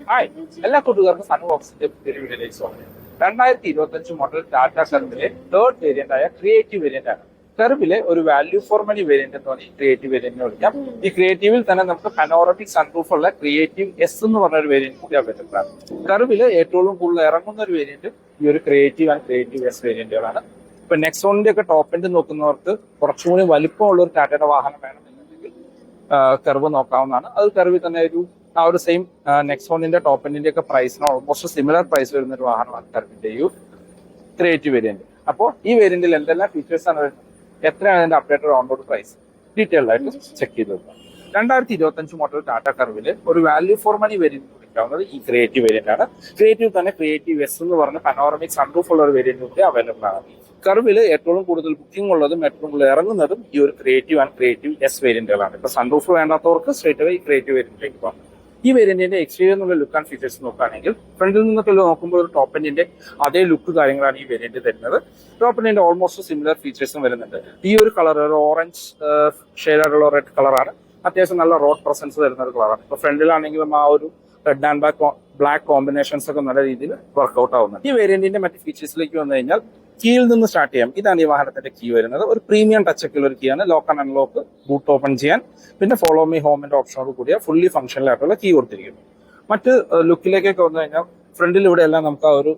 Hi, എല്ലാ കൂട്ടുകാർക്കും സൺബോക്സിന്റെ പുതിയൊരു വീഡിയോയിലേക്ക് സ്വാഗതം. 2025 മോഡൽ ടാറ്റ കർവിലെ തേർഡ് വേരിയന്റ് ആയ ക്രിയേറ്റീവ് വേരിയന്റ് ആണ്. കർവിലെ ഒരു വാല്യൂ ഫോർ മണി വേരിയന്റ് എന്ന് പറഞ്ഞാൽ ക്രിയേറ്റീവ് വേരിയന്റിനെ വിളിക്കാം. ഈ ക്രിയേറ്റീവിൽ തന്നെ നമുക്ക് പനോറമിക് സൺറൂഫ് ഉള്ള ക്രിയേറ്റീവ് എസ് എന്ന് പറഞ്ഞ ഒരു വേരിയന്റ് കൂടി അവൈലബിൾ ആണ്. കർവില് ഏറ്റവും കൂടുതൽ ഇറങ്ങുന്ന ഒരു വേരിയന്റ് ഈ ഒരു ക്രിയേറ്റീവ് ആൻഡ് ക്രിയേറ്റീവ് എസ് വേരിയന്റുകളാണ്. ഇപ്പൊ നെക്സോണിന്റെ ഒക്കെ ടോപ്പ് എൻഡ് നോക്കുന്നവർക്ക് കുറച്ചുകൂടി വലിപ്പമുള്ള ഒരു ടാറ്റയുടെ വാഹനം വേണമെന്നുണ്ടെങ്കിൽ കർവ് നോക്കാവുന്നതാണ്. അത് കർവിൽ തന്നെ ആ ഒരു സെയിം നെക്സോണിന്റെ ടോപ്പ് എൻഡിന്റെ ഒക്കെ പ്രൈസിന് ഓൾമോസ്റ്റ് സിമിലർ പ്രൈസ് വരുന്ന ഒരു വാഹനമാണ് കർവിന്റെ ഈ ക്രിയേറ്റീവ് വേരിയന്റ്. അപ്പോൾ ഈ വേരിയന്റിൽ എന്തെല്ലാം ഫീച്ചേഴ്സ് ആണ് വരുന്നത്, എത്രയാണ് അതിന്റെ updated on road price, detailed ആയിട്ട് ചെക്ക് ചെയ്ത് നോക്കാം. 2025 മോഡൽ ടാറ്റ കർവില് ഒരു വാല്യൂ ഫോർ മണി വേരിയന്റ് വിളിക്കാവുന്നത് ഈ ക്രിയേറ്റീവ് വേരിയന്റ് ആണ്. ക്രിയേറ്റീവ് തന്നെ ക്രിയേറ്റീവ് എസ് എന്ന് പറഞ്ഞ പനോറമിക് സൺറൂഫ് ഉള്ള ഒരു വേരിയന്റ് കൂടി അവൈലബിൾ ആണ്. കർവില് ഏറ്റവും കൂടുതൽ ബുക്കിംഗ് ഉള്ളതും ഏറ്റവും കൂടുതൽ ഇറങ്ങുന്നതും ഈ ഒരു ക്രിയേറ്റീവ് ആൻഡ് ക്രിയേറ്റീവ് എസ് വേരിയന്റുകളാണ്. ഇപ്പൊ സൺറൂഫ് വേണ്ടാത്തവർക്ക് സ്ട്രേറ്റ് അവേ ഈ ക്രിയേറ്റീവ് വേരിയന്റിലേക്ക് പോകാം. ഈ വേരിയന്റിന്റെ എക്സ്റ്റീരിയർ എന്നുള്ള ലുക്ക് ആൻഡ് ഫീച്ചേഴ്സ് നോക്കുകയാണെങ്കിൽ ഫ്രണ്ടിൽ നിന്നൊക്കെ നോക്കുമ്പോൾ ഒരു ടോപ്പ് എൻഡിന്റെ അതേ ലുക്ക് കാര്യങ്ങളാണ് ഈ വേരിയന്റ് തരുന്നത്. ടോപ്പ് എൻഡിന്റെ ഓൾമോസ്റ്റ് സിമിലർ ഫീച്ചേഴ്സും വരുന്നുണ്ട്. ഈ ഒരു കളർ ഒരു ഓറഞ്ച് ഷെയ്ഡായിട്ടുള്ള റെഡ് കളറാണ്. അത്യാവശ്യം നല്ല റോഡ് പ്രസൻസ് തരുന്ന ഒരു കളറാണ്. ഇപ്പൊ ഫ്രണ്ടിലാണെങ്കിലും ആ ഒരു റെഡ് ആൻഡ് ബ്ലാക്ക് കോമ്പിനേഷൻസ് ഒക്കെ നല്ല രീതിയിൽ വർക്ക്ഔട്ട് ആവുന്നുണ്ട്. ഈ വേരിയന്റിന്റെ മറ്റ് ഫീച്ചേഴ്സിലേക്ക് വന്നു കഴിഞ്ഞാൽ കീയിൽ നിന്ന് സ്റ്റാർട്ട് ചെയ്യാം. ഇതാണ് ഈ വാഹനത്തിന്റെ കീ വരുന്നത്. ഒരു പ്രീമിയം ടച്ച് ഒക്കെ ഉള്ള ഒരു കീ ആണ്. Lock and unlock, boot open ചെയ്യാൻ, പിന്നെ ഫോളോ മീ ഹോമിന്റെ ഓപ്ഷനോട് കൂടിയ ഫുള്ളി ഫംഗ്ഷണൽ ആയിട്ടുള്ള കീ കൊടുത്തിരിക്കുന്നു. മറ്റ് ലുക്കിലേക്കൊക്കെ വന്നു കഴിഞ്ഞാൽ ഫ്രണ്ടിൽ ഇവിടെ എല്ലാം നമുക്ക് ആ ഒരു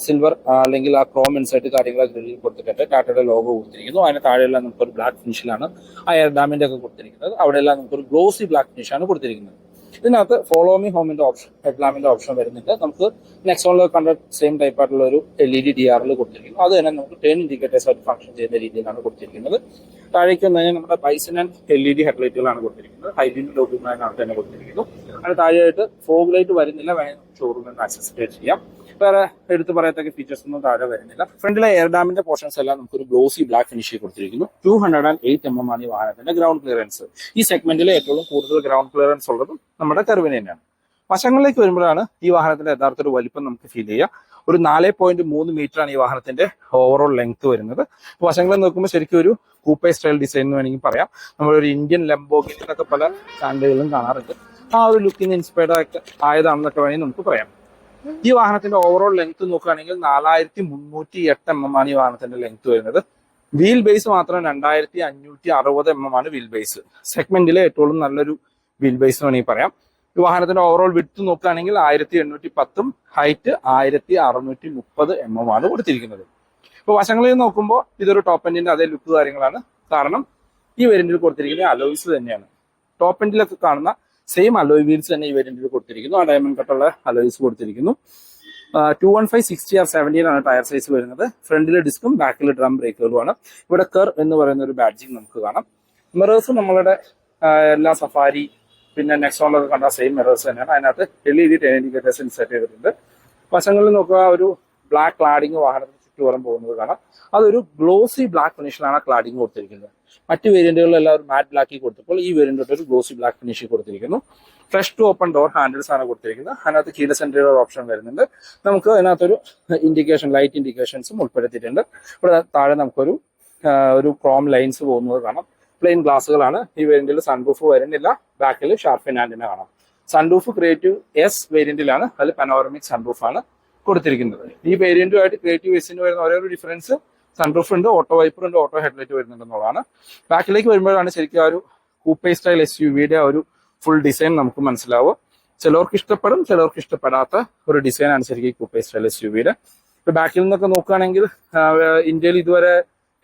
സിൽവർ അല്ലെങ്കിൽ ആ ക്രോം ഇൻസൈറ്റ് കാര്യങ്ങളൊക്കെ ഗ്രില്ലിൽ കൊടുത്തിട്ടുണ്ട്. ടാറ്റയുടെ ലോഗോ കൊടുത്തിരിക്കുന്നു. അതിന് താഴെയെല്ലാം നമുക്കൊരു ബ്ലാക്ക് ഫിനിഷിലാണ് ആ എയർ ഡാമിന്റെ ഒക്കെ കൊടുത്തിരിക്കുന്നത്. അവിടെയെല്ലാം നമുക്കൊരു ഗ്ലോസി ബ്ലാക്ക് ഫിനിഷാണ് കൊടുത്തിരിക്കുന്നത്. ഇതിനകത്ത് ഫോളോ മീ ഹോമിന്റെ ഓപ്ഷൻ, ഹെഡ്ലാമ്പിന്റെ ഓപ്ഷൻ വരുന്നുണ്ട്. നമുക്ക് നെക്സോണിൽ കണ്ട സെയിം ടൈപ്പ് ആയിട്ടുള്ള ഒരു LED DRL കൊടുത്തിരിക്കുന്നു. അത് തന്നെ നമുക്ക് ടേൺ ഇൻഡിക്കേറ്റേഴ്സ് ആയിട്ട് ഫംഗ്ഷൻ ചെയ്യുന്ന രീതിയിലാണ് കൊടുത്തിരിക്കുന്നത്. താഴേക്ക് വന്നു കഴിഞ്ഞാൽ നമ്മുടെ ബൈസൺ ആൻഡ് LED ഹെഡ്ലൈറ്റുകളാണ് കൊടുത്തിരിക്കുന്നത്. ഹൈബ്രിഡ് ലോഗിനാണ് തന്നെ കൊടുത്തിരിക്കുന്നു. അതിന് താഴെയായിട്ട് ഫോഗ് ലൈറ്റ് വരുന്നില്ല, വേണമെങ്കിൽ ഷോറൂമിൽ നിന്ന് ആക്സസ് ചെയ്യാം. വേറെ എടുത്ത് പറയത്തക്ക ഫീച്ചേഴ്സ് ഒന്നും താഴെ വരുന്നില്ല. ഫ്രണ്ടിലെ എയർ ഡാമിന്റെ പോർഷൻസ് എല്ലാം നമുക്കൊരു ഗ്ലോസി ബ്ലാക്ക് ഫിനിഷ് കൊടുത്തിരിക്കുന്നു. 208 mm ആണ് ഈ വാഹനത്തിന്റെ ഗ്രൗണ്ട് ക്ലിയറൻസ്. ഈ സെഗ്മെന്റിൽ ഏറ്റവും കൂടുതൽ ഗ്രൗണ്ട് ക്ലിയറൻസ് ഉള്ളതും നമ്മുടെ കർവിന് തന്നെയാണ്. വശങ്ങളിലേക്ക് വരുമ്പോഴാണ് ഈ വാഹനത്തിന്റെ യഥാർത്ഥ ഒരു വലിപ്പം നമുക്ക് ഫീൽ ചെയ്യുക. ഒരു 4.3 മീറ്റർ ആണ് ഈ വാഹനത്തിന്റെ ഓവറോൾ ലെങ്ത് വരുന്നത്. വശങ്ങളിൽ നോക്കുമ്പോൾ ശരിക്കും ഒരു കൂപ്പേ സ്റ്റൈൽ ഡിസൈൻ എന്ന് വേണമെങ്കിൽ പറയാം. നമ്മളൊരു ഇന്ത്യൻ ലംബോഗിനി എന്നൊക്കെ പല സ്റ്റാൻഡുകളിലും കാണാറുണ്ട്. ആ ഒരു ലുക്കിന് ഇൻസ്പയർഡ് ആയതാണെന്നൊക്കെ വേണമെങ്കിൽ നമുക്ക് പറയാം. ഈ വാഹനത്തിന്റെ ഓവറോൾ ലെങ്ത് നോക്കുകയാണെങ്കിൽ 4308 mm ആണ് ഈ വാഹനത്തിന്റെ ലെങ്ത് വരുന്നത്. വീൽ ബേസ് മാത്രം 2560 mm ആണ് വീൽ ബേസ്. സെഗ്മെന്റിലെ ഏറ്റവും നല്ലൊരു വീൽ ബേസ് എന്ന് വേണമെങ്കിൽ പറയാം. ഈ വാഹനത്തിന്റെ ഓവറോൾ വിഡ്ത്ത് നോക്കുകയാണെങ്കിൽ 1810 ഹൈറ്റ് 1630 mm ആണ് കൊടുത്തിരിക്കുന്നത്. ഇപ്പൊ വശങ്ങളിൽ നോക്കുമ്പോൾ ഇതൊരു ടോപ്പ് എൻഡിന്റെ അതേ ലുക്ക് കാര്യങ്ങളാണ്. കാരണം ഈ വേരിയന്റിൽ കൊടുത്തിരിക്കുന്ന അലോയ്സ് തന്നെയാണ്. ടോപ്പ് എൻഡിലൊക്കെ കാണുന്ന സെയിം അലോയ് വീൽസ് തന്നെ ഈ വേരിയന്റിൽ കൊടുത്തിരിക്കുന്നു. ആ ഡയമണ്ട് കട്ടുള്ള അലോയ്സ് കൊടുത്തിരിക്കുന്നു. 215/60R17 ആണ് ടയർ സൈസ് വരുന്നത്. ഫ്രണ്ടിലെ ഡിസ്കും ബാക്കിൽ ഡ്രം ബ്രേക്കുകളുമാണ്. ഇവിടെ കർവ് എന്ന് പറയുന്ന ഒരു ബാഡ്ജിങ് നമുക്ക് കാണാം. മിറേഴ്സ് നമ്മളുടെ എല്ലാ സഫാരി പിന്നെ നെക്സോണിലൊക്കെ കണ്ട സെയിം മിറേഴ്സ് തന്നെയാണ്. അതിനകത്ത് LED ടേൺ ഇൻഡിക്കേറ്റേഴ്സ് ഇൻസെർട്ട് ചെയ്തിട്ടുണ്ട്. വശങ്ങളിൽ നോക്കുക ഒരു ബ്ലാക്ക് ക്ലാഡിങ് വാഹനത്തിന് ചുറ്റുപുറം പോകുന്നത് കാണാം. അതൊരു ഗ്ലോസി ബ്ലാക്ക് ഫിനിഷിലാണ് ക്ലാഡിങ് കൊടുത്തിരിക്കുന്നത്. മറ്റ് വേരിയന്റുകളിലെല്ലാം ഒരു മാറ്റ് ബ്ലാക്കി കൊടുത്തപ്പോൾ ഈ വേരിയന്റ് ഒരു ഗ്ലോസി ബ്ലാക്ക് ഫിനിഷ് കൊടുത്തിരിക്കുന്നു. Flush to open door handles ആണ് കൊടുത്തിരിക്കുന്നത്. അതിനകത്ത് കീലെസ് എൻട്രി ഓപ്ഷൻ വരുന്നുണ്ട്. നമുക്ക് അതിനകത്തൊരു ഇൻഡിക്കേഷൻ, ലൈറ്റ് ഇൻഡിക്കേഷൻസും ഉൾപ്പെടുത്തിയിട്ടുണ്ട്. ഇവിടെ താഴെ നമുക്കൊരു ക്രോം ലൈൻസ് പോകുന്നത് കാണാം. പ്ലെയിൻ ഗ്ലാസുകളാണ്. ഈ വേരിയന്റിൽ സൺറൂഫ് വരുന്നില്ല. ബാക്കിൽ ഷാർപ്പിൻ ആന്റിന കാണാം. സൺറൂഫ് ക്രിയേറ്റീവ് എസ് വേരിയന്റിലാണ്. അതിൽ പനോറമിക് സൺറൂഫ് ആണ് കൊടുത്തിരിക്കുന്നത്. ഈ വേരിയന്റുമായിട്ട് ക്രിയേറ്റീവ് എസിന് വരുന്ന ഒരേ ഒരു ഡിഫറൻസ് സൺറൂഫ് ഉണ്ട്, ഓട്ടോ വൈപ്പർ ഉണ്ട്, ഓട്ടോ ഹെഡ്ലൈറ്റ് വരുന്നുണ്ടെന്നുള്ളതാണ്. ബാക്കിലേക്ക് വരുമ്പോഴാണ് ശരിക്കും ആ ഒരു കൂപ്പേ സ്റ്റൈൽ SUV-യുടെ ഒരു ഫുൾ ഡിസൈൻ നമുക്ക് മനസ്സിലാവുക. ചിലവർക്ക് ഇഷ്ടപ്പെടും, ചിലവർക്ക് ഇഷ്ടപ്പെടാത്ത ഒരു ഡിസൈനാണ് ശരിക്കും കൂപ്പേ സ്റ്റൈൽ SUV-യുടെ. ഇപ്പൊ ബാക്കിൽ നിന്നൊക്കെ നോക്കുകയാണെങ്കിൽ ഇന്ത്യയിൽ ഇതുവരെ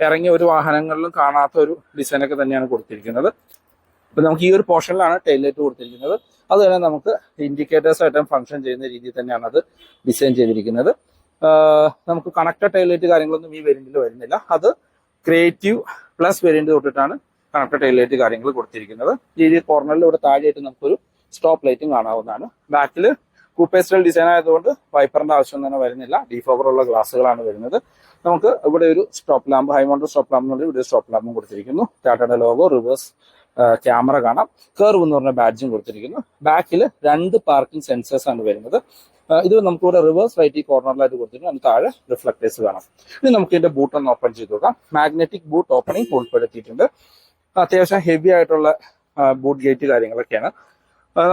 ഇറങ്ങിയ ഒരു വാഹനങ്ങളിലും കാണാത്ത ഒരു ഡിസൈനൊക്കെ തന്നെയാണ് കൊടുത്തിരിക്കുന്നത്. ഇപ്പൊ നമുക്ക് ഈ ഒരു പോർഷനിലാണ് ടൈൽ ലൈറ്റ് കൊടുത്തിരിക്കുന്നത്. അത് തന്നെ നമുക്ക് ഇൻഡിക്കേറ്റേഴ്സ് ആയിട്ടും ഫംഗ്ഷൻ ചെയ്യുന്ന രീതിയിൽ തന്നെയാണ് അത് ഡിസൈൻ ചെയ്തിരിക്കുന്നത്. നമുക്ക് കണക്റ്റഡ് ടൈൽ ലൈറ്റ് കാര്യങ്ങളൊന്നും ഈ വേരിയന്റിൽ വരുന്നില്ല. അത് ക്രിയേറ്റീവ് പ്ലസ് വേരിയന്റ് തൊട്ടിട്ടാണ് കണക്റ്റഡ് ടൈൽ ലൈറ്റ് കാര്യങ്ങൾ കൊടുത്തിരിക്കുന്നത്. ഈ കോർണറിൽ ഇവിടെ താഴെയായിട്ട് നമുക്കൊരു സ്റ്റോപ്പ് ലൈറ്റും കാണാവുന്നതാണ്. ബാക്കിൽ കൂപ്പേ സ്റ്റൈൽ ഡിസൈൻ ആയതുകൊണ്ട് വൈപ്പറിന്റെ ആവശ്യം തന്നെ വരുന്നില്ല. ഡീഫോഗർ ഉള്ള ഗ്ലാസുകളാണ് വരുന്നത്. നമുക്ക് ഇവിടെ ഒരു stop lamp, high mounted stop lamp എന്നുള്ളത് ഇവിടെ സ്റ്റോപ്പ് ലാമ്പും കൊടുത്തിരിക്കുന്നു. ടാറ്റയുടെ ലോഗോ, റിവേഴ്സ് ക്യാമറ കാണാം. കർവ് എന്ന് പറഞ്ഞ ബാഡ്ജും കൊടുത്തിരിക്കുന്നു. ബാക്കിൽ 2 പാർക്കിംഗ് സെൻസേഴ്സ് ആണ് വരുന്നത്. ഇത് നമുക്കിവിടെ റിവേഴ്സ് റൈറ്റ് കോർണറിലായിട്ട് കൊടുത്തിട്ടുണ്ട്. അതിന് താഴെ റിഫ്ലക്ടേഴ്സ് കാണാം. ഇനി നമുക്ക് ഇതിന്റെ ബൂട്ട് ഒന്ന് ഓപ്പൺ ചെയ്ത് നോക്കാം. മാഗ്നറ്റിക് ബൂട്ട് ഓപ്പണിംഗ് ഉൾപ്പെടുത്തിയിട്ടുണ്ട്. അത്യാവശ്യം ഹെവി ആയിട്ടുള്ള ബൂട്ട് ഗേറ്റ് കാര്യങ്ങളൊക്കെയാണ്.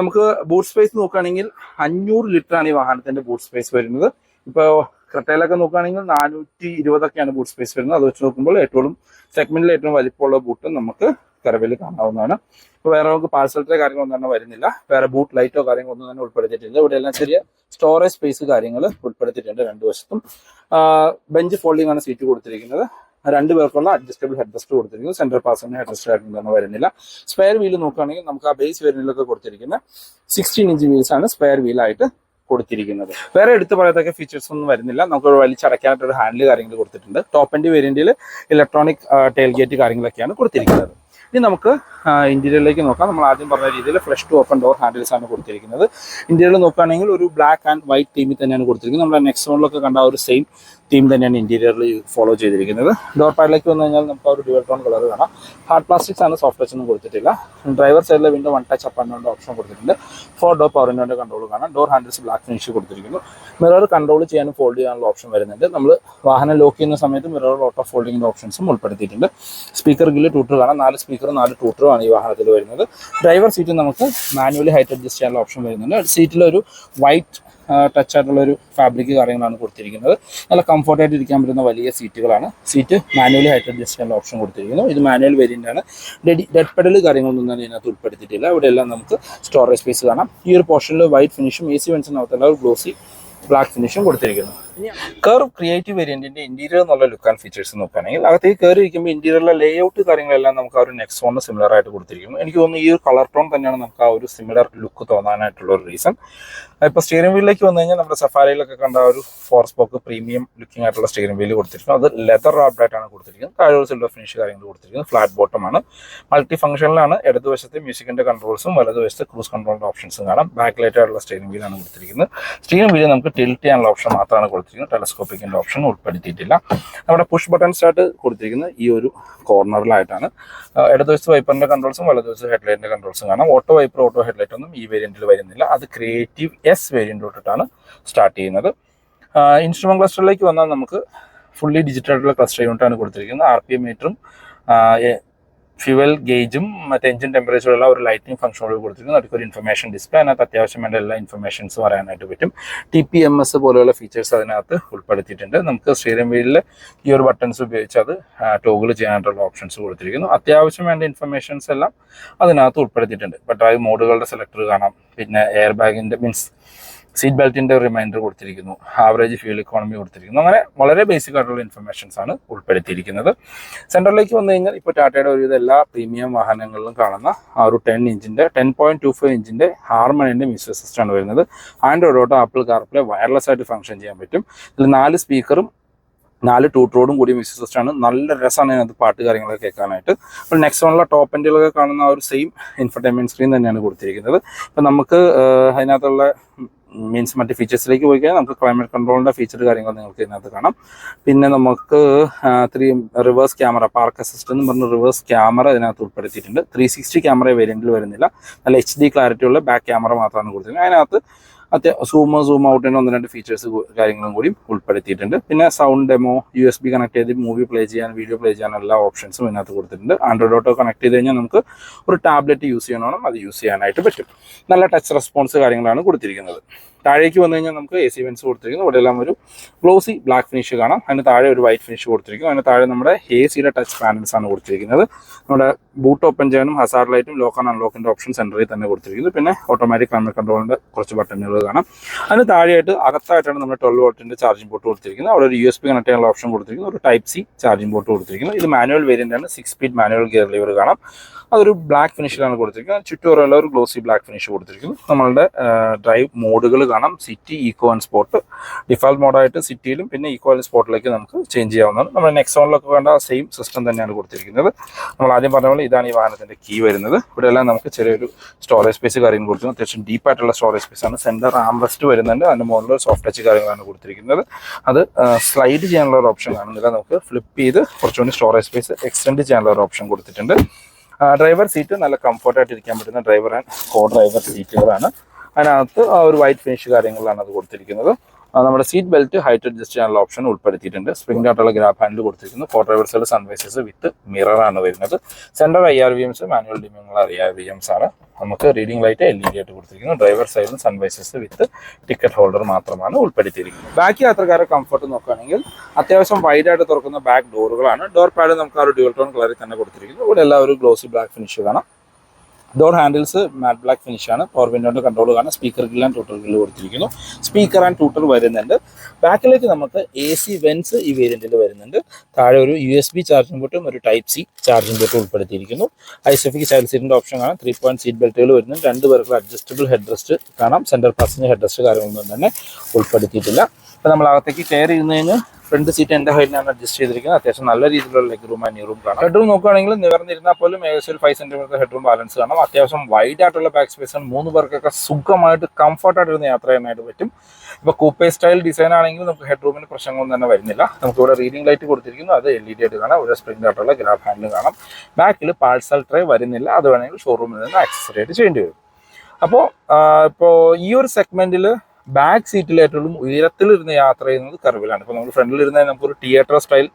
നമുക്ക് ബൂട്ട് സ്പേസ് നോക്കുകയാണെങ്കിൽ 500 ലിറ്ററാണ് ഈ വാഹനത്തിന്റെ ബൂട്ട് സ്പേസ് വരുന്നത്. ഇപ്പോൾ ക്രെറ്റയിലൊക്കെ നോക്കുകയാണെങ്കിൽ 420 ബൂട്ട് സ്പേസ് വരുന്നത്. അത് വെച്ച് നോക്കുമ്പോൾ ഏറ്റവും സെഗ്മെന്റിൽ ഏറ്റവും വലിപ്പമുള്ള ബൂട്ട് നമുക്ക് കറവിൽ കാണാവുന്നതാണ്. ഇപ്പോൾ വേറെ നമുക്ക് പാർസൽ ട്രേ കാര്യങ്ങളൊന്നും തന്നെ വരുന്നില്ല. വേറെ ബൂട്ട് ലൈറ്റോ കാര്യങ്ങളൊന്നും തന്നെ ഉൾപ്പെടുത്തിയിട്ടില്ല. ഇവിടെ എല്ലാം ചെറിയ സ്റ്റോറേജ് സ്പേസ് കാര്യങ്ങൾ ഉൾപ്പെടുത്തിയിട്ടുണ്ട്. രണ്ട് വശത്തും ബെഞ്ച് ഫോൾഡിംഗ് ആണ് സീറ്റ് കൊടുത്തിരിക്കുന്നത്. 2 പേർക്കുള്ള അഡ്ജസ്റ്റബിൾ ഹെഡ് റെസ്റ്റ് കൊടുത്തിരിക്കുന്നത്. സെൻട്രൽ പാസഞ്ചർ ഹെഡ് റെസ്റ്റ് കാര്യങ്ങളൊന്നും വരുന്നില്ല. സ്പെയർ വീല് നോക്കുകയാണെങ്കിൽ നമുക്ക് ആ ബേസ് വേരിയന്റിലൊക്കെ കൊടുത്തിരിക്കുന്ന 16 ഇഞ്ച് വീൽസ് ആണ് സ്പെയർ വീലായിട്ട് കൊടുത്തിരിക്കുന്നത്. വേറെ എടുത്ത് പറയത്തക്ക ഫീച്ചേഴ്സ് ഒന്നും വരുന്നില്ല. നമുക്ക് വലിച്ചടയ്ക്കാനായിട്ട് ഒരു ഹാൻഡിൽ കാര്യങ്ങൾ കൊടുത്തിട്ടുണ്ട്. ടോപ്പ് എൻഡ് വേരിയന്റിൽ ഇലക്ട്രോണിക് ടെയിൽ ഗേറ്റ് കാര്യങ്ങളൊക്കെയാണ് കൊടുത്തിരിക്കുന്നത്. ഇനി നമുക്ക് ഇന്റീരിയറിലേക്ക് നോക്കാം. നമ്മൾ ആദ്യം പറഞ്ഞ രീതിയിൽ flush to open door handles ആണ് കൊടുത്തിരിക്കുന്നത്. ഇന്റീരിയറിൽ നോക്കുകയാണെങ്കിൽ ഒരു ബ്ലാക്ക് ആൻഡ് വൈറ്റ് തീമിൽ തന്നെയാണ് കൊടുത്തിരിക്കുന്നത്. നമ്മുടെ നെക്സോണിലൊക്കെ കണ്ട ഒരു സെയിം തീം തന്നെയാണ് ഇന്റീരിയറിൽ ഫോളോ ചെയ്തിരിക്കുന്നത്. ഡോർ പാഡിലേക്ക് വന്നു കഴിഞ്ഞാൽ നമുക്ക് ഒരു ഡ്യുവൽ ടോൺ കളർ കാണാം. ഹാർഡ് പ്ലാസ്റ്റിക്സ് ആണ്, സോഫ്റ്റ് ടച്ച് ഒന്നും കൊടുത്തിട്ടില്ല. ഡ്രൈവർ സൈഡിലെ window 1 touch up and down option കൊടുത്തിട്ടുണ്ട്. 4 ഡോർ പവർ വിൻഡോന്റെ കൺട്രോൾ കാണാം. ഡോർ ഹാൻഡിൽസ് ബ്ലാക്ക് ഫിനിഷ് കൊടുത്തിരിക്കുന്നു. മിറർ കൺട്രോൾ ചെയ്യാനും ഫോൾഡ് ചെയ്യാനുള്ള ഓപ്ഷൻ വരുന്നുണ്ട്. നമ്മൾ വാഹനം ലോക്ക് ചെയ്യുന്ന സമയത്ത് മിറർ ഓട്ടോ ഫോൾഡിങ്ങിന്റെ ഓപ്ഷൻസും ഉൾപ്പെടുത്തിയിട്ടുണ്ട്. സ്പീക്കർ ഗില്ല് ട്യൂട്ടർ കാണാം. 4 സ്പീക്കറും 4 ട്യൂട്ടറും ആണ് ഈ വാഹനത്തിൽ വരുന്നത്. ഡ്രൈവർ സീറ്റ് നമുക്ക് മാനുവലി ഹൈറ്റ് അഡ്ജസ്റ്റ് ചെയ്യാനുള്ള ഓപ്ഷൻ വരുന്നുണ്ട്. സീറ്റിലൊരു വൈറ്റ് ടച്ച് ആയിട്ടുള്ള ഒരു ഫാബ്രിക് കാര്യങ്ങളാണ് കൊടുത്തിരിക്കുന്നത്. നല്ല കംഫർട്ടായിട്ട് ഇരിക്കാൻ പറ്റുന്ന വലിയ സീറ്റുകളാണ്. സീറ്റ് മാനുവലി ഹൈറ്റ് അഡ്ജസ്റ്റ് ചെയ്യാനുള്ള ഓപ്ഷൻ കൊടുത്തിരിക്കുന്നു. ഇത് മാനുവൽ വേരിയന്റ് ആണ്. ഡെഡ് പെഡൽ കാര്യങ്ങളൊന്നും തന്നെ ഇതിനകത്ത് ഉൾപ്പെടുത്തിയിട്ടില്ല. ഇവിടെ എല്ലാം നമുക്ക് സ്റ്റോറേജ് സ്പേസ് കാണാം. ഈ ഒരു പോർഷനിൽ വൈറ്റ് ഫിനിഷും AC വെൻസിനകത്തുള്ള ഒരു ഗ്ലോസി ബ്ലാക്ക് ഫിനിഷും കൊടുത്തിരിക്കുന്നു. കർവ് ക്രിയേറ്റീവ് വേരിയന്റിന്റെ ഇന്റീരിയർ എന്നുള്ള ലുക്ക് ആൻഡ് ഫീച്ചേഴ്സ് നോക്കുകയാണെങ്കിൽ അകത്തേക്ക് കയറി ഇരിക്കുമ്പോൾ ഇന്റീരിയറിലെ ലേഔട്ട് കാര്യങ്ങളെല്ലാം നമുക്ക് ആ ഒരു നെക്സോണിന് സിമിലർ ആയിട്ട് കൊടുത്തിരിക്കുന്നു. എനിക്ക് തോന്നുന്നു ഈ ഒരു കളർ ടോൺ തന്നെയാണ് നമുക്ക് ആ ഒരു സിമിലർ ലുക്ക് തോന്നാനായിട്ടുള്ള ഒരു റീസൺ. ഇപ്പോൾ സ്റ്റിയറിംഗ് വീലിലേക്ക് വന്നു കഴിഞ്ഞാൽ നമ്മുടെ സഫാരിയിലൊക്കെ കണ്ട ഒരു 4 സ്പോക്ക് പ്രീമിയം ലുക്കിംഗ് ആയിട്ടുള്ള സ്റ്റിയറിംഗ് വീല് കൊടുത്തിരിക്കുന്നത്. അത് ലെതർ റാപ്ഡ് ആയിട്ടാണ് കൊടുത്തിരിക്കുന്നത്. താഴെ ഒരു സിൽവർ ഫിനിഷ് കാര്യങ്ങൾ കൊടുത്തിരിക്കുന്നത്. ഫ്ലാറ്റ് ബോട്ടം ആണ്. മൾട്ടി ഫംഗ്ഷനിലാണ്. ഇടതുവശത്ത് മ്യൂസിക്കിന്റെ കൺട്രോൾസും വലതുവശത്ത് ക്രൂസ് കൺട്രോളിന്റെ ഓപ്ഷൻസും കാണാം. ബാക്ക് ലൈറ്റ് ആയിട്ടുള്ള സ്റ്റിയറിംഗ് വീലാണ് കൊടുത്തിരിക്കുന്നത്. സ്റ്റിയറിംഗ് വീല് നമുക്ക് ടിൽറ്റ് ചെയ്യാനുള്ള ഓപ്ഷൻ മാത്രമാണ് കൊടുത്തിരിക്കുന്നത്. ടെലസ്കോപ്പിക്കിന്റെ ഓപ്ഷൻ ഉൾപ്പെടുത്തിയിട്ടില്ല. നമ്മുടെ പുഷ് ബട്ടൺ സ്റ്റാർട്ട് കൊടുത്തിരിക്കുന്നത് ഈ ഒരു കോർണറിലായിട്ടാണ്. ഇടതുവശത്ത് വൈപ്പറിന്റെ കൺട്രോൾസും വലതുവശത്ത് ഹെഡ്ലൈറ്റിന്റെ കൺട്രോൾസും കാണാം. ഓട്ടോ വൈപ്പർ ഓട്ടോ ഹെഡ്ലൈറ്റ് ഒന്നും ഈ വേരിയന്റിൽ വരുന്നില്ല. അത് ക്രിയേറ്റീവ് എസ് വേരിയന്റ് തൊട്ടിട്ടാണ് സ്റ്റാർട്ട് ചെയ്യുന്നത്. ഇൻസ്ട്രുമെന്റ് ക്ലസ്റ്ററിലേക്ക് വന്നാൽ നമുക്ക് ഫുള്ളി ഡിജിറ്റൽ ആയിട്ടുള്ള ക്ലസ്റ്റർ യൂണിറ്റ് ആണ് കൊടുത്തിരിക്കുന്നത്. RPM മീറ്ററും ഫ്യൂവൽ ഗേജും മറ്റേ എഞ്ചിൻ ടെമ്പറേച്ചറുള്ള ഒരു ലൈറ്റിംഗ് ഫംഗ്ഷനോട് കൊടുത്തിരിക്കുന്നു. അതൊക്കെ ഒരു ഇൻഫർമേഷൻ ഡിസ്പ്ലേ. അതിനകത്ത് അത്യാവശ്യം വേണ്ട എല്ലാ ഇൻഫർമേഷൻസും പറയാനായിട്ട് പറ്റും. TPMS പോലെയുള്ള ഫീച്ചേഴ്സ് അതിനകത്ത് ഉൾപ്പെടുത്തിയിട്ടുണ്ട്. നമുക്ക് സ്റ്റിയറിംഗ് വീലിൽ ഈ ഒരു ബട്ടൺസ് ഉപയോഗിച്ച് അത് ടോഗിൾ ചെയ്യാനായിട്ടുള്ള ഓപ്ഷൻസ് കൊടുത്തിരിക്കുന്നു. അത്യാവശ്യം വേണ്ട ഇൻഫർമേഷൻസ് എല്ലാം അതിനകത്ത് ഉൾപ്പെടുത്തിയിട്ടുണ്ട്. ഇപ്പോൾ ഡ്രൈവ് മോഡുകളുടെ സെലക്ടർ കാണാം. പിന്നെ എയർ ബാഗിൻ്റെ സീറ്റ് ബെൽറ്റിന്റെ റിമൈൻഡർ കൊടുത്തിരിക്കുന്നു. ആവറേജ് ഫ്യൂൽ ഇക്കോണമി കൊടുത്തിരിക്കുന്നു. അങ്ങനെ വളരെ ബേസിക് ആയിട്ടുള്ള ഇൻഫർമേഷൻസ് ആണ് ഉൾപ്പെടുത്തിയിരിക്കുന്നത്. സെൻട്രലിലേക്ക് വന്നു കഴിഞ്ഞാൽ ഇപ്പോൾ ടാറ്റയുടെ ഒരുവിധ എല്ലാ പ്രീമിയം വാഹനങ്ങളിലും കാണുന്ന ആ ഒരു 10.25 ഇഞ്ചിന്റെ ഹാർമണിന്റെ മ്യൂസിക് സിസ്റ്റം ആണ് വരുന്നത്. Android auto, apple CarPlay wireless ആയിട്ട് ഫംഗ്ഷൻ ചെയ്യാൻ പറ്റും. ഇതിൽ 4 സ്പീക്കറും 4 ട്യൂട്ടറോടും കൂടി മ്യൂസിക് സിസ്റ്റം ആണ്. നല്ല രസമാണ് അതിനകത്ത് പാട്ട് കാര്യങ്ങളൊക്കെ കേൾക്കാനായിട്ട്. അപ്പോൾ നെക്സോണിലെ ടോപ്പ് എൻഡിലൊക്കെ കാണുന്ന ആ ഒരു സെയിം ഇൻഫർടൈൻമെന്റ് സ്ക്രീൻ തന്നെയാണ് കൊടുത്തിരിക്കുന്നത്. ഇപ്പം നമുക്ക് അതിനകത്തുള്ള മറ്റ് ഫീച്ചേഴ്സിലേക്ക് പോയി കഴിഞ്ഞാൽ നമുക്ക് ക്ലൈമറ്റ് കൺട്രോളിൻ്റെ ഫീച്ചർ കാര്യങ്ങൾ നിങ്ങൾക്ക് ഇതിനകത്ത് കാണാം. പിന്നെ നമുക്ക് 3 റിവേഴ്സ് ക്യാമറ, പാർക്ക് അസിസ്റ്റ് എന്ന് പറഞ്ഞ റിവേഴ്സ് ക്യാമറ ഇതിനകത്ത് ഉൾപ്പെടുത്തിയിട്ടുണ്ട്. 360 ക്യാമറ വേരിയന്റിൽ വരുന്നില്ല. നല്ല HD ക്ലാരിറ്റി ഉള്ള ബാക്ക് ക്യാമറ മാത്രമാണ് കൊടുത്തിരിക്കുന്നത്. അതിനകത്ത് സൂം ഔട്ടിൻ്റെ 1-2 ഫീച്ചേഴ്സ് കാര്യങ്ങളും കൂടി ഉൾപ്പെടുത്തിയിട്ടുണ്ട്. പിന്നെ സൗണ്ട് ഡെമോ, USB കണക്ട് ചെയ്ത് മൂവി പ്ലേ ചെയ്യാൻ, വീഡിയോ പ്ലേ ചെയ്യാൻ എല്ലാ ഓപ്ഷൻസും ഇതിനകത്ത് കൊടുത്തിട്ടുണ്ട്. ആൻഡ്രോയിഡ് ഓട്ടോ കണക്ട് ചെയ്ത് കഴിഞ്ഞാൽ നമുക്ക് ഒരു ടാബ്ലറ്റ് യൂസ് ചെയ്യണം, അത് യൂസ് ചെയ്യാനായിട്ട് പറ്റും. നല്ല ടച്ച് റെസ്പോൺസ് കാര്യങ്ങളാണ് കൊടുത്തിരിക്കുന്നത്. താഴേക്ക് വന്നു കഴിഞ്ഞാൽ നമുക്ക് AC വെൻസ് കൊടുത്തിരിക്കുന്നു. ഇവിടെ എല്ലാം ഒരു ഗ്ലോസി ബ്ലാക്ക് ഫിനിഷ് കാണാം. അതിന് താഴെ ഒരു വൈറ്റ് ഫിനിഷ് കൊടുത്തിരിക്കുന്നു. അതിന് താഴെ നമ്മുടെ ACയുടെ ടച്ച് പാനൽസ് ആണ് കൊടുത്തിരിക്കുന്നത്. നമ്മുടെ ബൂട്ട് ഓപ്പൺ ചെയ്യാനും ഹസാർഡ് ലൈറ്റും ലോക്ക് ആൻഡ് അൺലോക്കിന്റെ ഓപ്ഷൻ സെൻറ്ററിൽ തന്നെ കൊടുത്തിരിക്കുന്നു. പിന്നെ ഓട്ടോമാറ്റിക് ക്ലൈമറ്റ് കൺട്രോളിന്റെ കുറച്ച് ബട്ടണുകൾ കാണാം. അതിന് താഴെയായിട്ട് അകത്തായിട്ടാണ് നമ്മുടെ 12 വോൾട്ടിന്റെ ചാർജിംഗ് പോർട്ട് കൊടുത്തിരിക്കുന്നത്. അവിടെ ഒരു USB കണക്ട് ചെയ്യാനുള്ള ഓപ്ഷൻ കൊടുത്തിരിക്കുന്നു. ഒരു Type C ചാർജിംഗ് പോർട്ട് കൊടുത്തിരിക്കുന്നു. ഇത് മാനുവൽ വേരിയന്റ് ആണ്. 6 സ്പീഡ് മാനുവൽ ഗിയർ ലിവർ കാണാം. അതൊരു ബ്ലാക്ക് ഫിനിഷിലാണ് കൊടുത്തിരിക്കുന്നത്. ചുറ്റുമുള്ള ഒരു ഗ്ലോസി ബ്ലാക്ക് ഫിനിഷ് കൊടുത്തിരിക്കുന്നു. നമ്മളുടെ ഡ്രൈവ് മോഡുകൾ കാണാം. City, eco and sport. Default മോഡായിട്ട് സിറ്റിയിലും പിന്നെ ഈക്കോ ആൻഡ് സ്പോർട്ടിലേക്ക് നമുക്ക് ചേഞ്ച് ചെയ്യാവുന്നതാണ്. നമ്മുടെ നെക്സോണിലൊക്കെ വേണ്ട സെയിം സിസ്റ്റം തന്നെയാണ് കൊടുത്തിരിക്കുന്നത്. നമ്മൾ ആദ്യം പറഞ്ഞ പോലെ ഇതാണ് ഈ വാഹനത്തിന്റെ കീ വരുന്നത്. ഇവിടെ എല്ലാം നമുക്ക് ചെറിയൊരു സ്റ്റോറേജ് സ്പേസ് കാര്യങ്ങൾ കൊടുത്തു. അത്യാവശ്യം ഡീപ്പായിട്ടുള്ള സ്റ്റോറേജ് സ്പേസ് ആണ്. സെന്റർ ആംറെസ്റ്റ് വരുന്നുണ്ട്. അതിന്റെ മുകളിൽ സോഫ്റ്റ് ടച്ച് കാര്യങ്ങളാണ് കൊടുത്തിരിക്കുന്നത്. അത് സ്ലൈഡ് ചെയ്യാനുള്ള ഒരു ഓപ്ഷൻ കാണുന്നില്ല. നമുക്ക് ഫ്ലിപ്പ് ചെയ്ത് കുറച്ചുകൂടി സ്റ്റോറേജ് സ്പേസ് എക്സ്റ്റെൻഡ് ചെയ്യാനുള്ള ഒരു ഓപ്ഷൻ കൊടുത്തിട്ടുണ്ട്. ഡ്രൈവർ സീറ്റ് നല്ല കംഫർട്ടായിട്ട് ഇരിക്കാൻ പറ്റുന്ന ഡ്രൈവർ ആൻഡ് കോ ഡ്രൈവർ സീറ്റുകളാണ്. അതിനകത്ത് ഒരു വൈറ്റ് ഫിനിഷ് കാര്യങ്ങളിലാണ് അത് കൊടുത്തിരിക്കുന്നത്. നമ്മുടെ സീറ്റ് ബെൽറ്റ് ഹൈറ്റ് അഡ്ജസ്റ്റ് ചെയ്യാനുള്ള ഓപ്ഷൻ ഉൾപ്പെടുത്തിയിട്ടുണ്ട്. സ്പ്രിംഗ് ആയിട്ടുള്ള ഗ്രാബ് ഹാൻഡിൽ കൊടുത്തിരിക്കുന്നു. കോ ഡ്രൈവർ സൈഡ് സൺവൈസേഴ്സ് വിത്ത് മിററാണ് വരുന്നത്. സെൻറ്റർ IRVMs, മാനുവൽ ഡിമ്മിങ്ങുള്ള IRVMs ആണ്. നമുക്ക് റീഡിംഗ് ലൈറ്റ് LED ആയിട്ട് കൊടുത്തിരിക്കുന്നു. ഡ്രൈവർ സൈഡിൽ സൺവൈസേഴ്സ് വിത്ത് ടിക്കറ്റ് ഹോൾഡർ മാത്രമാണ് ഉൾപ്പെടുത്തിയിരിക്കുന്നത്. ബാക്ക് യാത്രക്കാരുടെ കംഫർട്ട് നോക്കുകയാണെങ്കിൽ അത്യാവശ്യം വൈഡ് ആയിട്ട് തുറക്കുന്ന ബാക്ക് ഡോറുകളാണ്. ഡോർ പാഡ് നമുക്ക് ആ ഒരു ഡ്യുവൽ ടോൺ കളറിൽ തന്നെ കൊടുത്തിരിക്കുന്നു. ഇവിടെ എല്ലാവരും ഗ്ലോസി ബ്ലാക്ക് ഫിനിഷ് കാണാം. ഡോർ ഹാൻഡിൽസ് മാറ്റ് ബ്ലാക്ക് ഫിനിഷ് ആണ്. പവർ വിൻഡോന്റെ കൺട്രോൾ കാണാം. Speaker grill and tutor grill കൊടുത്തിരിക്കുന്നു. സ്പീക്കർ ആൻഡ് ടൂട്ടർ വരുന്നുണ്ട്. ബാക്കിലേക്ക് നമുക്ക് AC വെൻസ് ഈ വേരിയന്റിൽ വരുന്നുണ്ട്. താഴെ ഒരു USB ചാർജിംഗ് പോർട്ടും ഒരു Type C ചാർജിംഗ് പോർട്ടും ഉൾപ്പെടുത്തിയിരിക്കുന്നു. ഐസോഫിക് ചൈൽഡ് സീറ്റിന്റെ ഓപ്ഷൻ കാണാം. 3 പോയിന്റ് സീറ്റ് ബെൽറ്റുകൾ വരുന്നുണ്ട്. 2 പേർക്ക് അഡ്ജസ്റ്റബിൾ ഹെഡ് റെസ്റ്റ് കാണാം. സെന്റർ പാസഞ്ചർ ഹെഡ് റെസ്റ്റ് കാര്യങ്ങളൊന്നും തന്നെ ഉൾപ്പെടുത്തിയിട്ടില്ല. അപ്പോൾ നമ്മൾ അകത്തേക്ക് കയറി ഇരുന്നതിന് ഫ്രണ്ട് സീറ്റ് എൻ്റെ ഹൈറ്റിനാണ് അഡ്ജസ്റ്റ് ചെയ്തിരിക്കുന്നത്. അത്യാവശ്യം നല്ല രീതിയിലുള്ള ലെഗ് റൂം ആൻഡ് റൂം കാണാം. ഹെഡ് റൂം നോക്കുകയാണെങ്കിൽ നിവർന്നിരുന്നാൽ പോലും ഏകദേശം ഒരു 5 സെന്റിമീറ്റർ ഹെഡ് റൂം ബാലൻസ് കാണാം. അത്യാവശ്യം വൈഡ് ആയിട്ടുള്ള ബാക്ക് സ്പേസ് ആണ്. 3 പേർക്കൊക്കെ സുഖമായിട്ട് കംഫർട്ടായിട്ടിരുന്ന് യാത്ര ചെയ്യാനായിട്ട് പറ്റും. ഇപ്പോൾ കൂപ്പേ സ്റ്റൈൽ ഡിസൈൻ ആണെങ്കിൽ നമുക്ക് ഹെഡ് റൂമിന് പ്രശ്നങ്ങളൊന്നും തന്നെ വരുന്നില്ല. നമുക്ക് ഇവിടെ റീഡിംഗ് ലൈറ്റ് കൊടുത്തിരിക്കുന്നു. അത് LED ആയിട്ട് കാണാം. ഇവിടെ സ്പ്രിംഗ് ആയിട്ടുള്ള ഗ്രാബ് ഹാൻഡിൽ കാണാം. ബാക്കിൽ പാഴ്സൽ ട്രേ വരുന്നില്ല. അത് വേണമെങ്കിൽ ഷോറൂമിൽ നിന്ന് ആക്സസറി ആയിട്ട് ചെയ്യേണ്ടി വരും. അപ്പോൾ ഈ ഒരു സെഗ്മെന്റിൽ ബാക്ക് സീറ്റിലേറ്റവും ഉയരത്തിലിരുന്ന് യാത്ര ചെയ്യുന്നത് കർവിലാണ്. ഇപ്പോൾ നമ്മൾ ഫ്രണ്ടിലിരുന്ന നമുക്കൊരു തിയേറ്റർ സ്റ്റൈൽ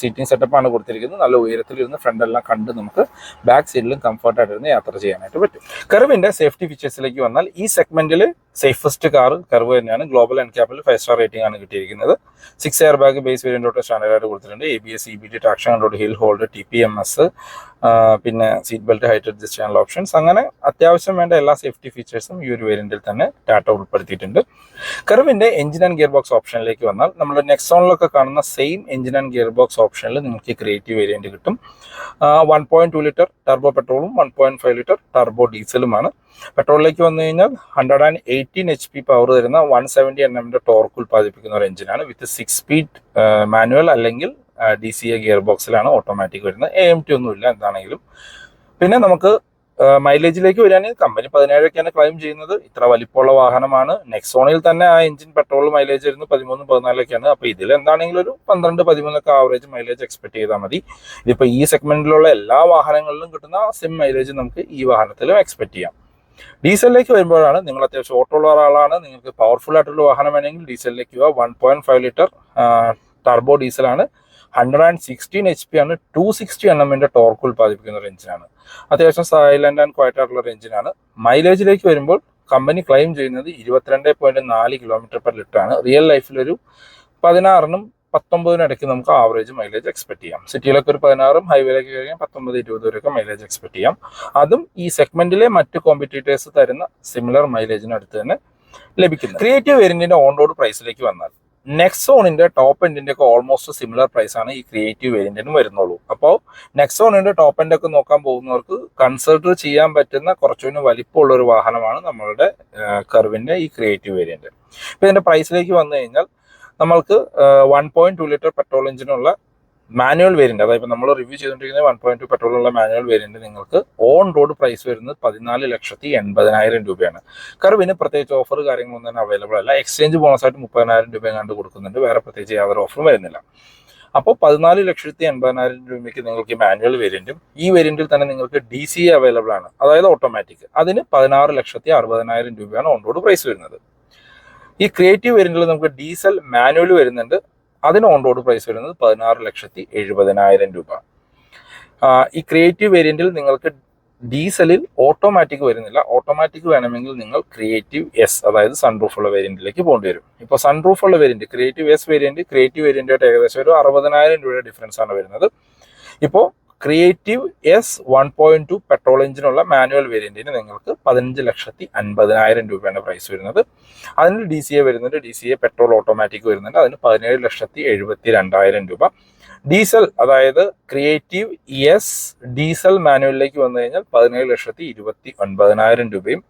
സീറ്റിംഗ് സെറ്റപ്പാണ് കൊടുത്തിരിക്കുന്നത്. നല്ല ഉയരത്തിലിരുന്ന് ഫ്രണ്ടെല്ലാം കണ്ട് നമുക്ക് ബാക്ക് സീറ്റിലും കംഫർട്ടായിട്ടിരുന്ന് യാത്ര ചെയ്യാനായിട്ട് പറ്റും. കർവിൻ്റെ സേഫ്റ്റി ഫീച്ചേഴ്സിലേക്ക് വന്നാൽ ഈ സെഗ്മെന്റിൽ സേഫസ്റ്റ് കാർ കർവ് തന്നെയാണ്. ഗ്ലോബൽ എൻക്യാപ്പിൽ 5 സ്റ്റാർ റേറ്റിംഗ് ആണ് കിട്ടിയിരിക്കുന്നത്. 6 എയർ ബാഗ് ബേസ് വേരിയന്റോട്ട് സ്റ്റാൻഡേർഡ് ആയിട്ട് കൊടുത്തിട്ടുണ്ട്. ABS, EBD, traction control, hill hold, TPMS, പിന്നെ സീറ്റ് ബെൽറ്റ് ഹൈറ്റ് അഡ്ജസ്റ്റ് ചെയ്യാനുള്ള ഓപ്ഷൻസ്, അങ്ങനെ അത്യാവശ്യം വേണ്ട എല്ലാ സേഫ്റ്റി ഫീച്ചേഴ്സും ഈ ഒരു വേരിയന്റിൽ തന്നെ ടാറ്റ ഉൾപ്പെടുത്തിയിട്ടുണ്ട്. കർവിന്റെ എഞ്ചിൻ ആൻഡ് ഗിയർ ബോക്സ് ഓപ്ഷനിലേക്ക് വന്നാൽ നമ്മൾ നെക്സോണിലൊക്കെ കാണുന്ന same engine and gear box ഓപ്ഷനിൽ നിങ്ങൾക്ക് ക്രിയേറ്റീവ് വേരിയന്റ് കിട്ടും. 1.2 ലിറ്റർ ടർബോ പെട്രോളും 1.5 ലിറ്റർ ടർബോ ഡീസലുമാണ്. പെട്രോളിലേക്ക് വന്നു കഴിഞ്ഞാൽ 118 HP പവർ തരുന്ന 170 Nm ടോർക്ക് ഉൽപ്പാദിപ്പിക്കുന്ന ഒരു എഞ്ചിനാണ്. വിത്ത് 6 സ്പീഡ് മാനുവൽ അല്ലെങ്കിൽ DCA ഗിയർ ബോക്സിലാണ് ഓട്ടോമാറ്റിക് വരുന്നത്. AMT ഒന്നുമില്ല എന്താണെങ്കിലും. പിന്നെ നമുക്ക് മൈലേജിലേക്ക് വരികയാണെങ്കിൽ കമ്പനി 17 ക്ലെയിം ചെയ്യുന്നത്. ഇത്ര വലിപ്പമുള്ള വാഹനമാണ്. നെക്സോണിൽ തന്നെ ആ എഞ്ചിൻ പെട്രോൾ മൈലേജ് വരുന്നത് 13-14. അപ്പോൾ ഇതിൽ എന്താണെങ്കിലും ഒരു 12-13 ആവറേജ് മൈലേജ് എക്സ്പെക്ട് ചെയ്താൽ മതി. ഇതിപ്പോൾ ഈ സെഗ്മെന്റിലുള്ള എല്ലാ വാഹനങ്ങളിലും കിട്ടുന്ന സെയിം മൈലേജ് നമുക്ക് ഈ വാഹനത്തിലും എക്സ്പെക്ട് ചെയ്യാം. ഡീസലിലേക്ക് വരുമ്പോഴാണ് നിങ്ങൾ അത്യാവശ്യം ഓട്ടോ ഉള്ള ഒരാളാണ്, നിങ്ങൾക്ക് പവർഫുൾ ആയിട്ടുള്ള വാഹനം വേണമെങ്കിൽ ഡീസലിലേക്ക് പോവുക. 1.5 ലിറ്റർ ടർബോ ഡീസലാണ്. 116 HP ആണ്. 260 Nm ടോർക്ക് ഉൽപ്പാദിപ്പിക്കുന്ന ഒരു എഞ്ചിനാണ്. അത്യാവശ്യം സൈലന്റ് ആൻഡ് ക്വയറ്റ് ആയിട്ടുള്ള ഒരു എഞ്ചിനാണ്. മൈലേജിലേക്ക് വരുമ്പോൾ കമ്പനി ക്ലെയിം ചെയ്യുന്നത് 22.4 km/ലിറ്റർ ആണ്. റിയൽ ലൈഫിൽ ഒരു 16-19 ഇടയ്ക്ക് നമുക്ക് ആവറേജ് മൈലേജ് എക്സ്പെക്ട് ചെയ്യാം. സിറ്റിയിലൊക്കെ ഒരു 16, ഹൈവേയിലേക്ക് കഴിഞ്ഞാൽ 19-20 വരെയൊക്കെ മൈലേജ് എക്സ്പെക്ട് ചെയ്യാം. അതും ഈ സെഗ്മെന്റിലെ മറ്റ് കോമ്പറ്റീറ്റേഴ്സ് തരുന്ന സിമിലർ മൈലേജിന് അടുത്ത് തന്നെ ലഭിക്കുന്നു. ക്രിയേറ്റീവ് വേരിയന്റിന്റെ ഓൺ റോഡ് പ്രൈസിലേക്ക് വന്നാൽ നെക്സോണിന്റെ ടോപ്പ് എൻഡിന്റെ ഒക്കെ ഓൾമോസ്റ്റ് സിമിലർ പ്രൈസ് ആണ് ഈ ക്രിയേറ്റീവ് വേരിയന്റിന് വരുന്നുള്ളൂ. അപ്പോൾ നെക്സോണിന്റെ ടോപ്പ് എൻഡ് ഒക്കെ നോക്കാൻ പോകുന്നവർക്ക് കൺസിഡർ ചെയ്യാൻ പറ്റുന്ന കുറച്ചുകൂടി വലിപ്പമുള്ള ഒരു വാഹനമാണ് നമ്മളുടെ കർവിന്റെ ഈ ക്രിയേറ്റീവ് വേരിയന്റ്. ഇപ്പൊ ഇതിന്റെ പ്രൈസിലേക്ക് വന്നു കഴിഞ്ഞാൽ നമ്മൾക്ക് 1.2 ലിറ്റർ പെട്രോൾ എഞ്ചിനുള്ള മാനുവൽ വേരിയന്റ്, അതായത് നമ്മൾ റിവ്യൂ ചെയ്തുകൊണ്ടിരിക്കുന്നത് 1.2 പെട്രോളുള്ള മാനുവൽ വേരിയന്റ് നിങ്ങൾക്ക് ഓൺ റോഡ് പ്രൈസ് വരുന്നത് 14,80,000 രൂപയാണ്. കർവിന് പ്രത്യേകിച്ച് ഓഫർ കാര്യങ്ങളൊന്നും തന്നെ അവൈലബിൾ അല്ല. എക്സ്ചേഞ്ച് ബോണസായിട്ട് 30,000 രൂപ കണ്ട് കൊടുക്കുന്നുണ്ട്. വേറെ പ്രത്യേകിച്ച് യാതൊരു ഓഫറും വരുന്നില്ല. അപ്പോൾ 14,80,000 രൂപയ്ക്ക് നിങ്ങൾക്ക് മാനുവൽ വേരിയന്റും ഈ വേരിയന്റിൽ തന്നെ നിങ്ങൾക്ക് DCA അവൈലബിൾ ആണ്, അതായത് ഓട്ടോമാറ്റിക്. അതിന് 16,60,000 രൂപയാണ് ഓൺ റോഡ് പ്രൈസ് വരുന്നത്. ഈ ക്രിയേറ്റീവ് വേരിയന്റിൽ നമുക്ക് ഡീസൽ മാനുവൽ വരുന്നുണ്ട്. അതിന് ഓൺ റോഡ് പ്രൈസ് വരുന്നത് 16,70,000 രൂപ. ഈ ക്രിയേറ്റീവ് വേരിയന്റിൽ നിങ്ങൾക്ക് ഡീസലിൽ ഓട്ടോമാറ്റിക് വരുന്നില്ല. ഓട്ടോമാറ്റിക് വേണമെങ്കിൽ നിങ്ങൾ ക്രിയേറ്റീവ് S, അതായത് സൺറൂഫ് ഉള്ള വേരിയന്റിലേക്ക് പോകേണ്ടി വരും. ഇപ്പോൾ സൺറൂഫ് ഉള്ള variant creative S variant creative വേരിയന്റായിട്ട് ഏകദേശം ഒരു 60,000 രൂപയുടെ ഡിഫറൻസ് ആണ് വരുന്നത്. ഇപ്പോൾ ക്രിയേറ്റീവ് S 1.2 പെട്രോൾ എഞ്ചിനുള്ള മാനുവൽ വേരിയന്റിന് നിങ്ങൾക്ക് 15,50,000 രൂപയാണ് പ്രൈസ് വരുന്നത്. അതിന് DCA വരുന്നുണ്ട്. DCA പെട്രോൾ ഓട്ടോമാറ്റിക് വരുന്നുണ്ട്. അതിന് 17,72,000 രൂപ. ഡീസൽ, അതായത് ക്രിയേറ്റീവ് S ഡീസൽ മാനുവലിലേക്ക് വന്നു കഴിഞ്ഞാൽ 17,29,000 രൂപയും.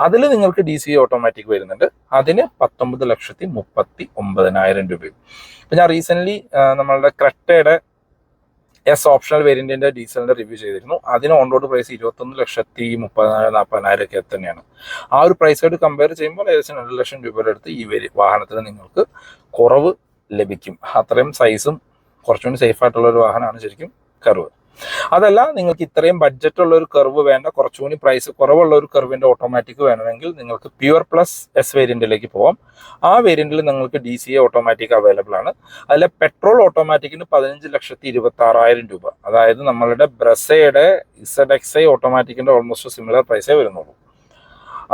അതിൽ നിങ്ങൾക്ക് DCA ഓട്ടോമാറ്റിക് വരുന്നുണ്ട്. അതിന് 19,39,000 രൂപയും. ഇപ്പം ഞാൻ റീസെന്റ് നമ്മളുടെ ക്രെറ്റയുടെ S ഓപ്ഷണൽ വേരിയന്റിന്റെ ഡീസലിന്റെ റിവ്യൂ ചെയ്തിരുന്നു. അതിന് ഓൺ റോഡ് പ്രൈസ് 21,30,000-40,000 ഒക്കെ തന്നെയാണ്. ആ ഒരു പ്രൈസായിട്ട് കമ്പയർ ചെയ്യുമ്പോൾ ഏകദേശം 2 ലക്ഷം രൂപയുടെ അടുത്ത് ഈ വാഹനത്തിന് നിങ്ങൾക്ക് കുറവ് ലഭിക്കും. അത്രയും സൈസും കുറച്ചുകൂടി സേഫ് ആയിട്ടുള്ള ഒരു വാഹനമാണ് ശരിക്കും കർവ്. അതല്ല നിങ്ങൾക്ക് ഇത്രയും ബഡ്ജറ്റ് ഉള്ള ഒരു കർവ് വേണ്ട, കുറച്ചുകൂടി പ്രൈസ് കുറവുള്ള ഒരു കർവിന്റെ ഓട്ടോമാറ്റിക് വേണമെങ്കിൽ നിങ്ങൾക്ക് പ്യുവർ പ്ലസ് എസ് വേരിയന്റിലേക്ക് പോവാം. ആ വേരിയന്റിൽ നിങ്ങൾക്ക് DCA ഓട്ടോമാറ്റിക് അവൈലബിൾ ആണ്. അതിലെ പെട്രോൾ ഓട്ടോമാറ്റിക്കിന് 15,26,000 രൂപ. അതായത് നമ്മളുടെ ബ്രസയുടെ ZXi ഓട്ടോമാറ്റിക്കിന്റെ ഓൾമോസ്റ്റ് സിമിലർ പ്രൈസേ വരുന്നുള്ളൂ.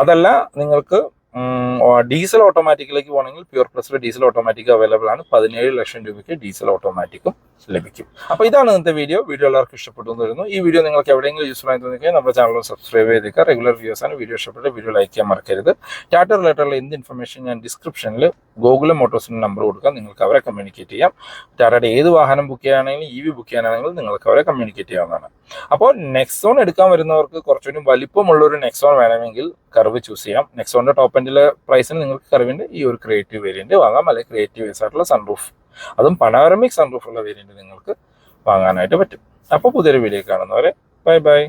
അതല്ല നിങ്ങൾക്ക് ഡീസൽ ഓട്ടോമാറ്റിക്കിലേക്ക് പോകണമെങ്കിൽ പ്യുവർ പ്ലസിലെ ഡീസൽ ഓട്ടോമാറ്റിക് അവൈലബിൾ ആണ്. 17 ലക്ഷം രൂപയ്ക്ക് ഡീസൽ ഓട്ടോമാറ്റിക്കും ലഭിക്കും. അപ്പോൾ ഇതാണ് ഇന്നത്തെ വീഡിയോ എല്ലാവർക്കും ഇഷ്ടപ്പെട്ടു എന്ന് വരുന്നു. ഈ വീഡിയോ നിങ്ങൾക്ക് എവിടെയെങ്കിലും യൂസ്ഫുൾ ആയി തോന്നിയാൽ നമ്മുടെ ചാനൽ സബ്സ്ക്രൈബ് ചെയ്തേക്കുക. റെഗുലർ വ്യൂസ് ആണ്. വീഡിയോ ഇഷ്ടപ്പെട്ട വീഡിയോ ലൈക്ക് ചെയ്യാൻ മറക്കരുത്. ടാറ്റ റിലേറ്റഡുള്ള എന്ത് ഇൻഫർമേഷൻ ഞാൻ ഡിസ്ക്രിപ്ഷനിൽ ഗൂഗിൾ മോട്ടോഴ്സിന്റെ നമ്പർ കൊടുക്കാം, നിങ്ങൾക്ക് അവരെ കമ്മ്യൂണിക്കേറ്റ് ചെയ്യാം. ടാറ്റയുടെ ഏത് വാഹനം ബുക്ക് ചെയ്യാനാണെങ്കിലും EV ബുക്ക് ചെയ്യാനാണെങ്കിലും നിങ്ങൾക്ക് അവരെ കമ്മ്യൂണിക്കേറ്റ് ചെയ്യാവുന്നതാണ്. അപ്പോൾ നെക്സോൺ എടുക്കാൻ വരുന്നവർക്ക് കുറച്ചുകൂടി വലിപ്പമുള്ള ഒരു നെക്സോൺ വേണമെങ്കിൽ കർവ് ചൂസ് ചെയ്യാം. നെക്സോണിന്റെ ടോപ്പ് എൻഡിലെ പ്രൈസിന് നിങ്ങൾക്ക് കർവിന്റെ ഈ ഒരു ക്രിയേറ്റീവ് വേരിയന്റ് വാങ്ങാം, അല്ലെങ്കിൽ ക്രിയേറ്റീവ് ആയിട്ടുള്ള സൺറൂഫ്, അതും പനോരമിക് സൺറൂഫ് ഉള്ള വേരിയന്റ് നിങ്ങൾക്ക് വാങ്ങാനായിട്ട് പറ്റും. അപ്പോൾ പുതിയൊരു വീഡിയോ കാണുന്നവരെ ബൈ ബൈ.